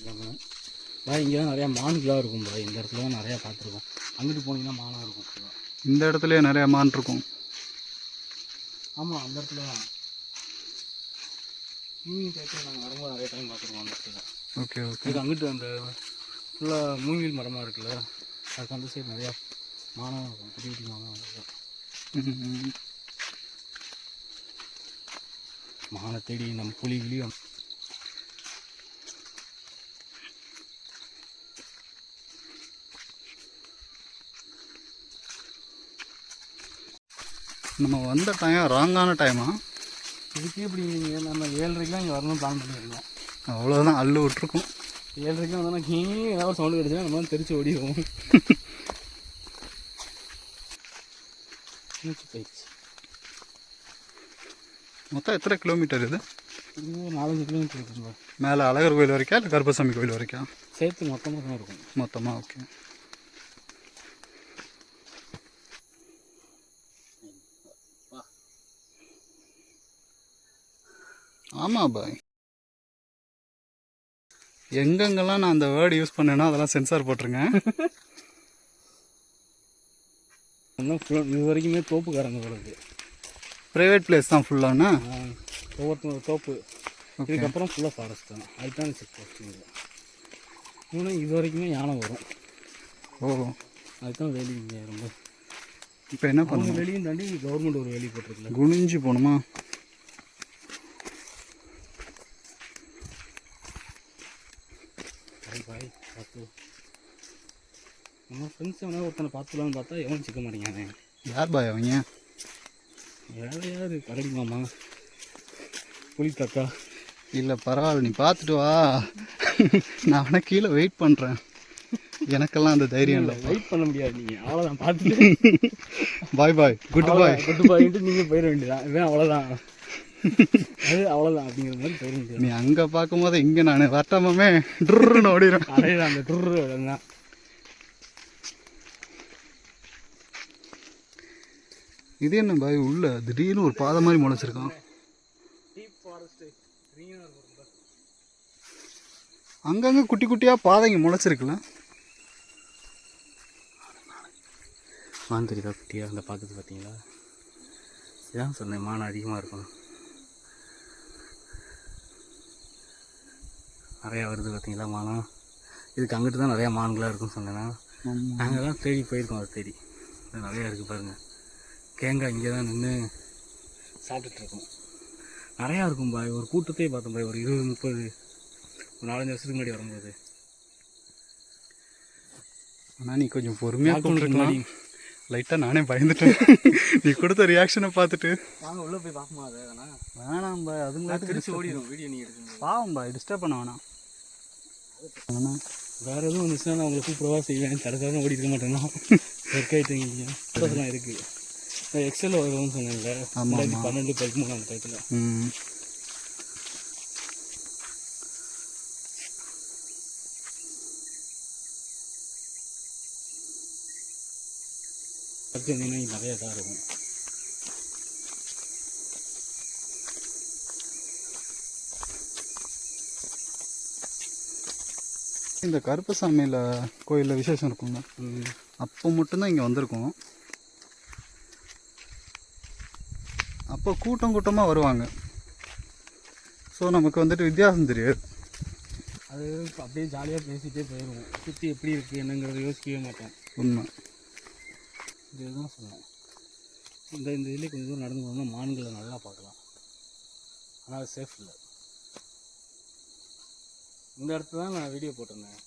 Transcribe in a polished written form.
வச்சுருக்காங்க. பாய் இங்கே தான் நிறையா மான்களாக இருக்கும் பாய். இந்த இடத்துல தான் நிறையா பார்த்துருக்கோம். அங்கிட்டு போனீங்கன்னா மானாக இருக்கும். இந்த இடத்துலயே நிறையா மான் இருக்கும். ஆமாம், அந்த இடத்துல தான் மூங்கில் கேட்க நாங்கள் வரும்போது நிறைய டைம் பார்த்துருக்கோம் அந்த இடத்துல. Okay okay. இது அங்கிட்டு அந்த ஃபுல்லாக மூங்கில் மரமாக இருக்குல்ல, அதுக்கு அந்த சைடு நிறையா மானாக இருக்கும். குட்டி குட்டி மானாக இருக்கும். மானை தேடி நம்ம புலிகளையும் நம்ம வந்த டைம் ராங்கான டைமா? இதுக்கு இப்படி நீங்கள் நம்ம 7:30க்குலாம் இங்கே வரணும்னு பிளான் பண்ணியிருந்தோம். அவ்வளோதான், அள்ளு விட்டுருக்கோம். 7:30க்கு வந்தோன்னா ஏதாவது சவுண்டு கிடச்சுன்னா நம்ம வந்து தெரிச்சு ஓடிடுவோம். போயிடுச்சு. மொத்தம் எத்தனை கிலோமீட்டர் இது? இது 4-5 கிலோமீட்டர் இருக்குங்க. மேலே அழகர் கோயில் வரைக்கும் இல்லை கருப்பசாமி கோயில் வரைக்கும் சேர்த்து மொத்தமாக தான் இருக்கும். மொத்தமாக? ஓகே. ஆமாம் பாய், எங்கெங்கெல்லாம் நான் அந்த வேர்டு யூஸ் பண்ணேன்னா அதெல்லாம் சென்சார் போட்டிருங்க. இது வரைக்குமே தோப்புக்காரங்க போகிறது. ப்ரைவேட் பிளேஸ் தான் ஃபுல்லானா? ஒவ்வொருத்தவங்க தோப்பு. இதுக்கப்புறம் ஃபுல்லாக ஃபாரஸ்ட் தான். அதுதான் செக் போஸ்ட்டுங்க. இன்னொன்று இது வரைக்குமே யானை வரும். ஓ, அதுதான் வேலி இங்கே ரொம்ப. இப்போ என்ன பண்ணுங்க? வெளியும் தாண்டி கவர்மெண்ட் ஒரு வேலி போட்டிருக்குல்ல, குனிஞ்சு போகணுமா? பாய் பார்த்து நம்ம ஃப்ரெண்ட்ஸ் எவனா ஒருத்தனை பார்த்துலான்னு பார்த்தா எவனும் சிக்க மாட்டேங்கானே. யார் பாய் அவங்க? வேறு யார்? கடல் மாமா, புலித்தாக்கா. இல்லை பரவாயில்ல, நீ பார்த்துட்டு வா, நான் வேணா கீழே வெயிட் பண்ணுறேன். எனக்கெல்லாம் அந்த தைரியம் இல்லை. வெயிட் பண்ண முடியாது. நீங்கள் அவ்வளோதான், பார்த்துட்டு பாய் பாய், குட் பாய், குட் பாய்ன்ட்டு நீங்கள் போயிட வேண்டியதான். இவன் அவ்வளோதான், அது அவ்வளோதான் அப்படிங்கிற மாதிரி போயிட முடியாது. நீ அங்கே பார்க்கும்போது இங்கே நான் வட்டமே ட்ருன்னு ஓடிடும். அதே தான், அந்த ட்ரு தான். இது என்ன பாய் உள்ள திடீர்னு ஒரு பாதை மாதிரி முளைச்சிருக்கான்? அங்கங்கே குட்டி குட்டியாக பாதைங்க முளைச்சிருக்குல்ல? மான் தெரியுதா குட்டியா? அந்த பார்க்குறது பார்த்தீங்களா? இதான் சொன்னேன், மான் அதிகமாக இருக்கும். நிறையா வருது பார்த்தீங்களா மானம். இதுக்கு அங்கிட்டு தான் நிறையா மான்களாக இருக்குன்னு சொன்னேன்னா, நாங்கள் தான் தேடி போயிருக்கோம். அதை தேடி நிறையா இருக்குது பாருங்கள். தேங்காய் இங்கே தான் நின்று சாப்பிட்டுட்ருக்கோம். நிறையா இருக்கும் பாய். ஒரு கூட்டத்தையே பார்த்தோம் பாய், ஒரு 20-30, ஒரு 4-5 வருஷத்துக்கு முன்னாடி வரும்போது. ஆனால் நீ கொஞ்சம் பொறுமையாக கூப்பிட்டுருக்கலாம். லைட்டாக நானே பயந்துட்டேன் நீ கொடுத்த ரியாக்ஷனை பார்த்துட்டு. நாங்கள் உள்ளே போய் பார்க்குமா? அதை வேணாம் பாய், அதுங்களா திருச்சி ஓடிடும். வீடியோ நீ எடுக்கணும். பாவம் பாய், டிஸ்டர்ப் பண்ண வேணாம். ஆனால் வேறு எதுவும் வந்துச்சுன்னா நான் உங்களை கூப்பிடவா செய்வேன். தடுக்காத ஓடி இருக்க மாட்டேன்னா இருக்கலாம் இருக்குது. எக்ஸல் வரும்னு சொன்னேன்ல, 2012-13 அந்த டயத்தில். அடுத்து வந்தீங்கன்னா நிறைய இதாக இருக்கும். இந்த கருப்பசாமியில் கோயிலில் விசேஷம் இருக்குங்க, அப்போ மட்டும்தான் இங்கே வந்திருக்கோம். அப்போ கூட்டம் கூட்டமாக வருவாங்க. ஸோ நமக்கு வந்துட்டு வித்தியாசம் தெரியாது. அது அப்படியே ஜாலியாக பேசிகிட்டே போயிடுவோம். சுற்றி எப்படி இருக்குது என்னங்கிறத யோசிக்கவே மாட்டோம். உண்மை இதுதான் சொன்னேன். இந்த இதுலேயே கொஞ்சம் தூரம் நடந்து போனோம்னா மான்களை நல்லா பார்க்கலாம். ஆனால் அது சேஃப் இல்லை. இந்த இடத்துல தான் நான் வீடியோ போட்டிருந்தேன்.